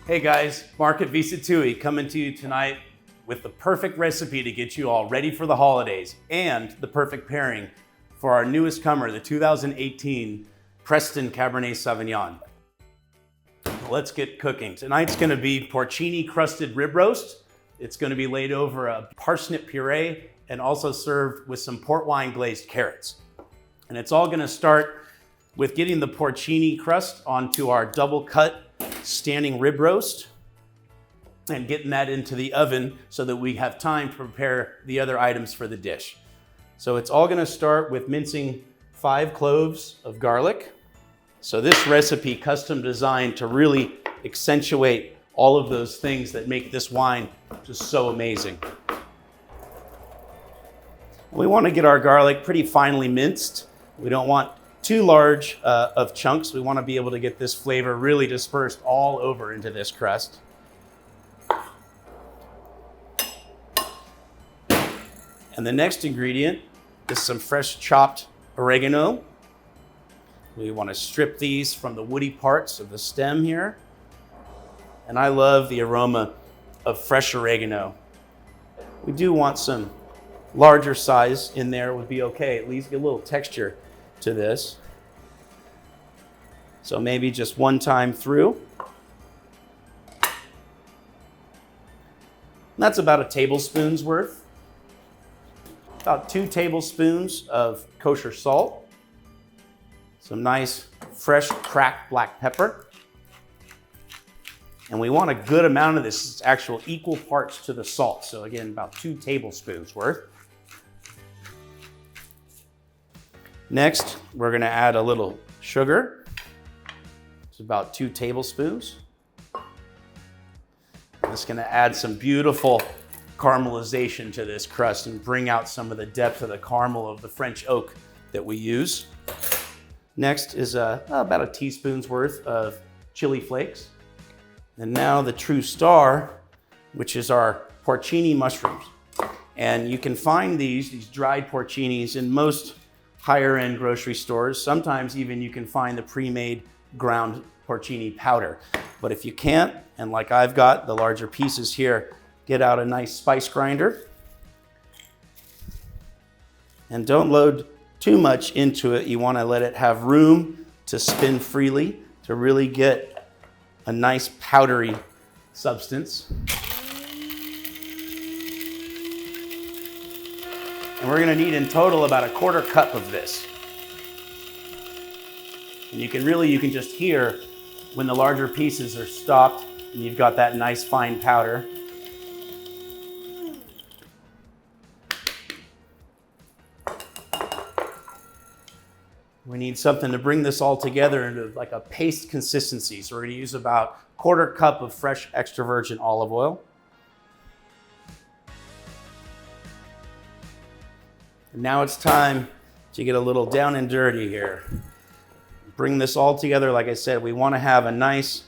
Hey guys, Marc at Sattui coming to you tonight with the perfect recipe to get you all ready for the holidays and the perfect pairing for our newest comer, the 2018 Preston Cabernet Sauvignon. Let's get cooking. Tonight's gonna be Porcini Crusted Rib Roast. It's gonna be laid over a parsnip puree and also served with some port wine glazed carrots. And it's all gonna start with getting the porcini crust onto our double cut standing rib roast and getting that into the oven so that we have time to prepare the other items for the dish. So it's all gonna start with mincing 5 cloves of garlic. So this recipe custom designed to really accentuate all of those things that make this wine just so amazing. We wanna get our garlic pretty finely minced. We don't want too large of chunks. We want to be able to get this flavor really dispersed all over into this crust. And the next ingredient is some fresh chopped oregano. We want to strip these from the woody parts of the stem here. And I love the aroma of fresh oregano. We do want some larger size in there, would be okay, at least get a little texture to this. So maybe just one time through. And that's about a tablespoon's worth. About 2 tablespoons of kosher salt. Some nice fresh cracked black pepper. And we want a good amount of this. It's actual equal parts to the salt. So again, about 2 tablespoons worth. Next, we're gonna add a little sugar. It's about 2 tablespoons. It's gonna add some beautiful caramelization to this crust and bring out some of the depth of the caramel of the French oak that we use. Next is about a teaspoon's worth of chili flakes. And now the true star, which is our porcini mushrooms. And you can find these dried porcinis in most higher end grocery stores. Sometimes even you can find the pre-made ground porcini powder. But if you can't, and like I've got the larger pieces here, get out a nice spice grinder. And don't load too much into it. You want to let it have room to spin freely to really get a nice powdery substance. And we're gonna need in total about a 1/4 cup of this. And you can just hear when the larger pieces are stopped and you've got that nice fine powder. We need something to bring this all together into like a paste consistency. So we're gonna use about 1/4 cup of fresh extra virgin olive oil. Now it's time to get a little down and dirty here. Bring this all together. Like I said, we want to have a nice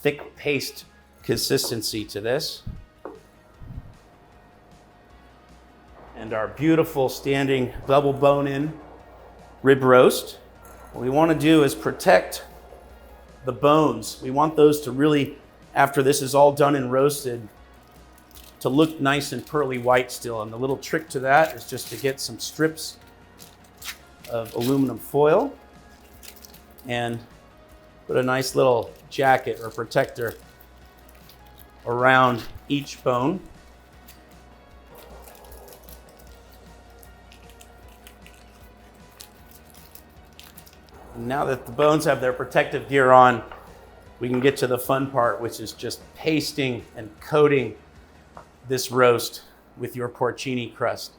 thick paste consistency to this. And our beautiful standing double bone-in rib roast. What we want to do is protect the bones. We want those to really, after this is all done and roasted, to look nice and pearly white still. And the little trick to that is just to get some strips of aluminum foil and put a nice little jacket or protector around each bone. And now that the bones have their protective gear on, we can get to the fun part, which is just pasting and coating this roast with your porcini crust.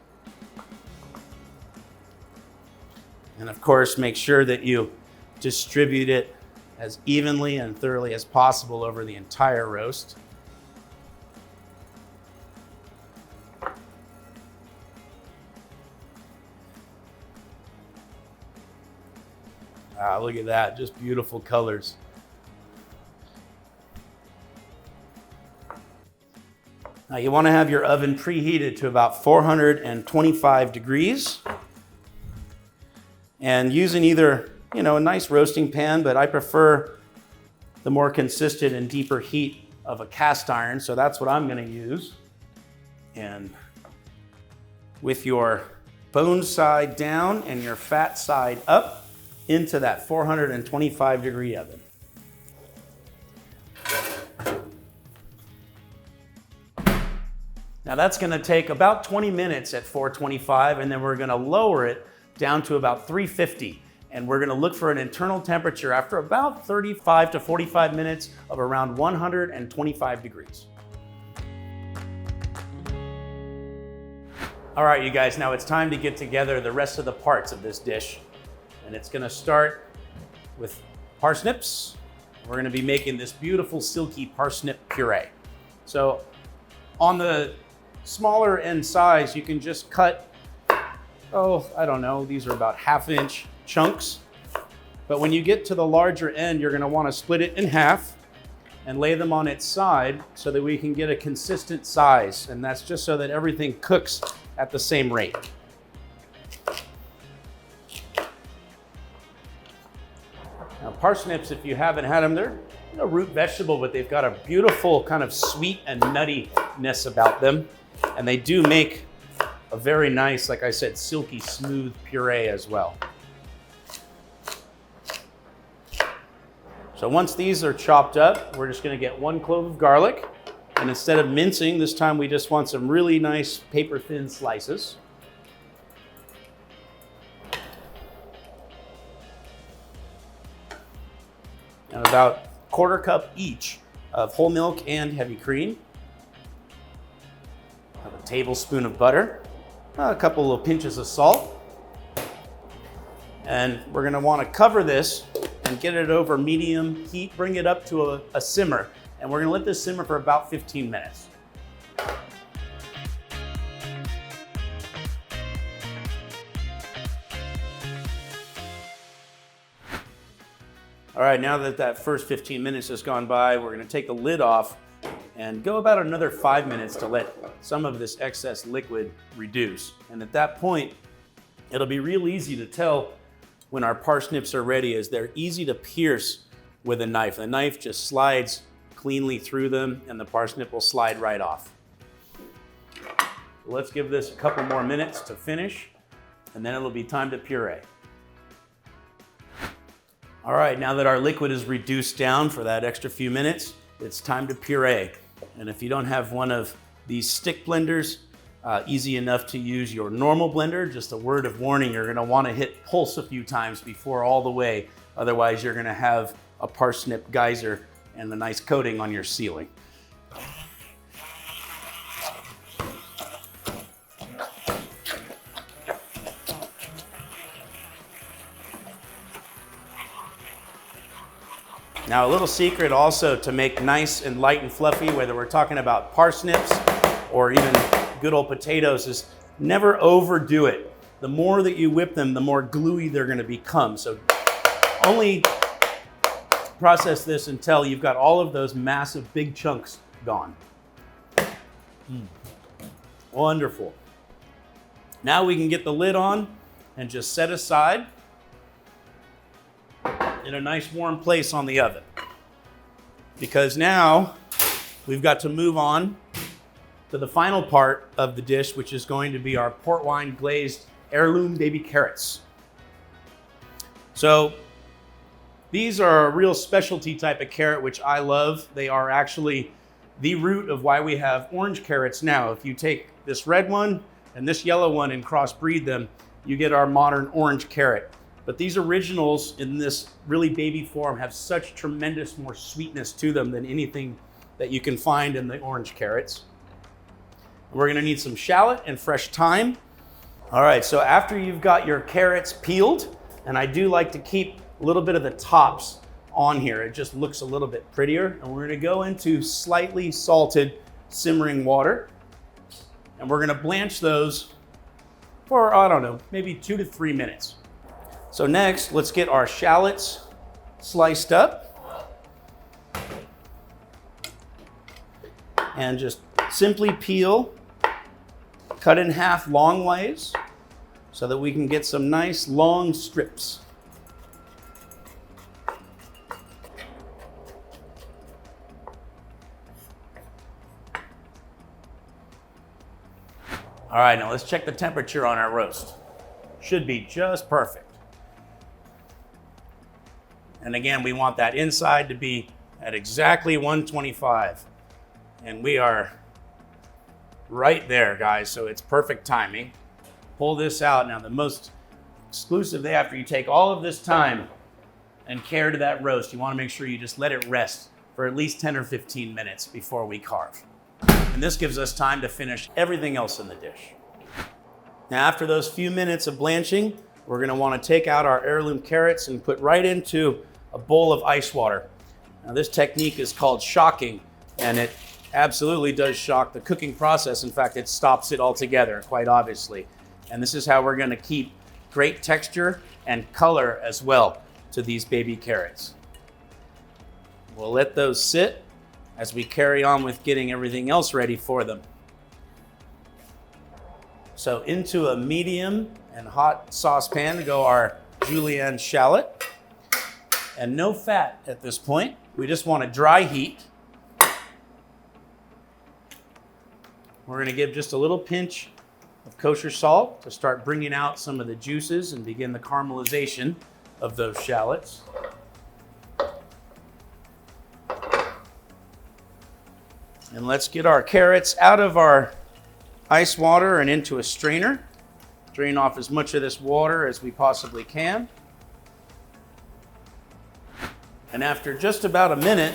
And of course, make sure that you distribute it as evenly and thoroughly as possible over the entire roast. Ah, look at that, just beautiful colors. Now you want to have your oven preheated to about 425 degrees. And using either, a nice roasting pan, but I prefer the more consistent and deeper heat of a cast iron, so that's what I'm gonna use. And with your bone side down and your fat side up into that 425-degree oven. Now that's gonna take about 20 minutes at 425, and then we're gonna lower it down to about 350. And we're gonna look for an internal temperature after about 35 to 45 minutes of around 125 degrees. All right, you guys, now it's time to get together the rest of the parts of this dish. And it's gonna start with parsnips. We're gonna be making this beautiful silky parsnip puree. So on the smaller end size, you can just cut, I don't know, these are about 1/2 inch chunks. But when you get to the larger end, you're gonna wanna split it in half and lay them on its side so that we can get a consistent size. And that's just so that everything cooks at the same rate. Now parsnips, if you haven't had them, they're a root vegetable, but they've got a beautiful kind of sweet and nuttiness about them. And they do make a very nice, like I said, silky smooth puree as well. So once these are chopped up, we're just gonna get 1 clove of garlic. And instead of mincing, this time we just want some really nice paper thin slices. And about 1/4 cup each of whole milk and heavy cream. A tablespoon of butter, a couple of pinches of salt. And we're gonna wanna cover this and get it over medium heat, bring it up to a simmer. And we're gonna let this simmer for about 15 minutes. All right, now that that first 15 minutes has gone by, we're gonna take the lid off and go about another 5 minutes to let some of this excess liquid reduce. And at that point, it'll be real easy to tell when our parsnips are ready, as they're easy to pierce with a knife. The knife just slides cleanly through them and the parsnip will slide right off. Let's give this a couple more minutes to finish, and then it'll be time to puree. All right, now that our liquid is reduced down for that extra few minutes, it's time to puree. And if you don't have one of these stick blenders, easy enough to use your normal blender. Just a word of warning, you're gonna wanna hit pulse a few times before all the way. Otherwise, you're gonna have a parsnip geyser and a nice coating on your ceiling. Now, a little secret also to make nice and light and fluffy, whether we're talking about parsnips or even good old potatoes, is never overdo it. The more that you whip them, the more gluey they're gonna become. So only process this until you've got all of those massive big chunks gone. Wonderful. Now we can get the lid on and just set aside in a nice warm place on the oven. Because now we've got to move on to the final part of the dish, which is going to be our port wine glazed heirloom baby carrots. So these are a real specialty type of carrot, which I love. They are actually the root of why we have orange carrots now. If you take this red one and this yellow one and crossbreed them, you get our modern orange carrot. But these originals in this really baby form have such tremendous more sweetness to them than anything that you can find in the orange carrots. We're gonna need some shallot and fresh thyme. All right, so after you've got your carrots peeled, and I do like to keep a little bit of the tops on here, it just looks a little bit prettier. And we're gonna go into slightly salted simmering water. And we're gonna blanch those for, I don't know, maybe 2 to 3 minutes. So next, let's get our shallots sliced up. And just simply peel, cut in half long ways so that we can get some nice long strips. All right, now let's check the temperature on our roast. Should be just perfect. And again, we want that inside to be at exactly 125. And we are right there, guys, so it's perfect timing. Pull this out. Now, the most exclusive thing, after you take all of this time and care to that roast, you want to make sure you just let it rest for at least 10 or 15 minutes before we carve. And this gives us time to finish everything else in the dish. Now, after those few minutes of blanching, we're going to want to take out our heirloom carrots and put right into a bowl of ice water. Now, this technique is called shocking, and it absolutely does shock the cooking process. In fact, it stops it altogether, quite obviously. And this is how we're going to keep great texture and color as well to these baby carrots. We'll let those sit as we carry on with getting everything else ready for them. So into a medium and hot saucepan go our julienne shallot. And no fat at this point. We just want a dry heat. We're going to give just a little pinch of kosher salt to start bringing out some of the juices and begin the caramelization of those shallots. And let's get our carrots out of our ice water and into a strainer. Drain off as much of this water as we possibly can. And after just about a minute,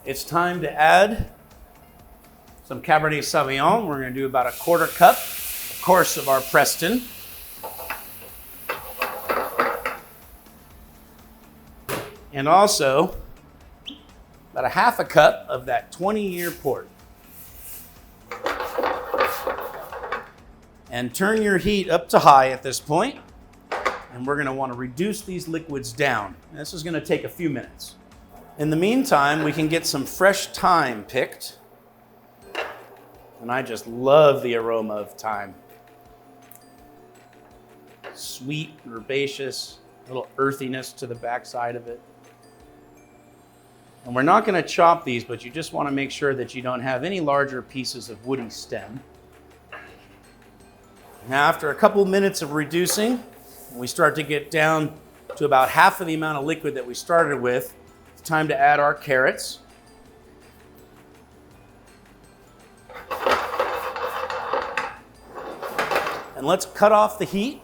it's time to add some Cabernet Sauvignon. We're going to do about a 1/4 cup, of course, of our Preston. And also about a 1/2 cup of that 20-year port. And turn your heat up to high at this point. And we're going to want to reduce these liquids down. And this is going to take a few minutes. In the meantime, we can get some fresh thyme picked. And I just love the aroma of thyme. Sweet, herbaceous, a little earthiness to the backside of it. And we're not going to chop these, but you just want to make sure that you don't have any larger pieces of woody stem. Now, after a couple minutes of reducing, we start to get down to about half of the amount of liquid that we started with. It's time to add our carrots. And let's cut off the heat.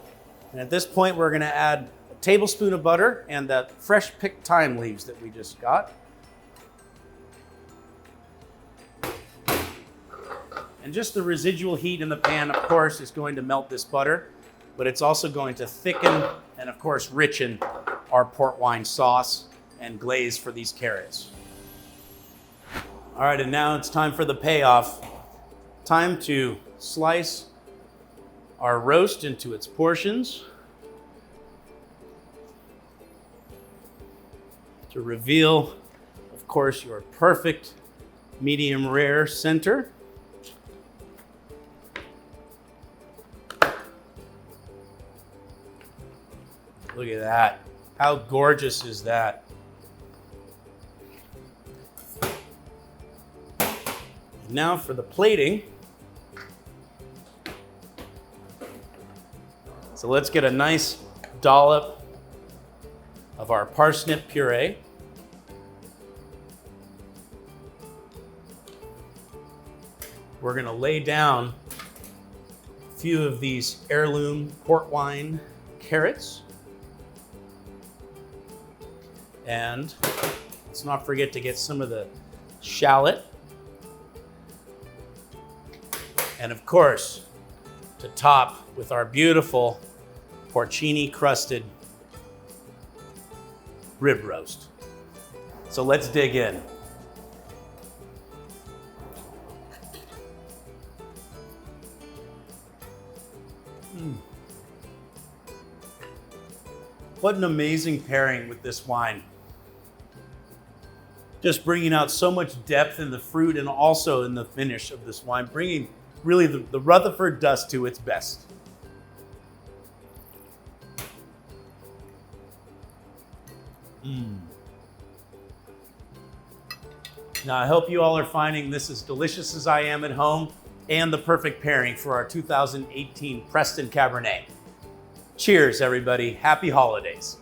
And at this point, we're going to add a tablespoon of butter and the fresh picked thyme leaves that we just got. And just the residual heat in the pan, of course, is going to melt this butter, but it's also going to thicken and, of course, richen our port wine sauce and glaze for these carrots. All right, and now it's time for the payoff. Time to slice our roast into its portions to reveal, of course, your perfect medium rare center. Look at that. How gorgeous is that? Now for the plating. So let's get a nice dollop of our parsnip puree. We're going to lay down a few of these heirloom port wine carrots. And let's not forget to get some of the shallot. And of course, to top with our beautiful Porcini Crusted Rib Roast. So let's dig in. What an amazing pairing with this wine. Just bringing out so much depth in the fruit and also in the finish of this wine, bringing really the Rutherford dust to its best. Now, I hope you all are finding this as delicious as I am at home. and the perfect pairing for our 2018 Preston Cabernet. Cheers, everybody. Happy holidays.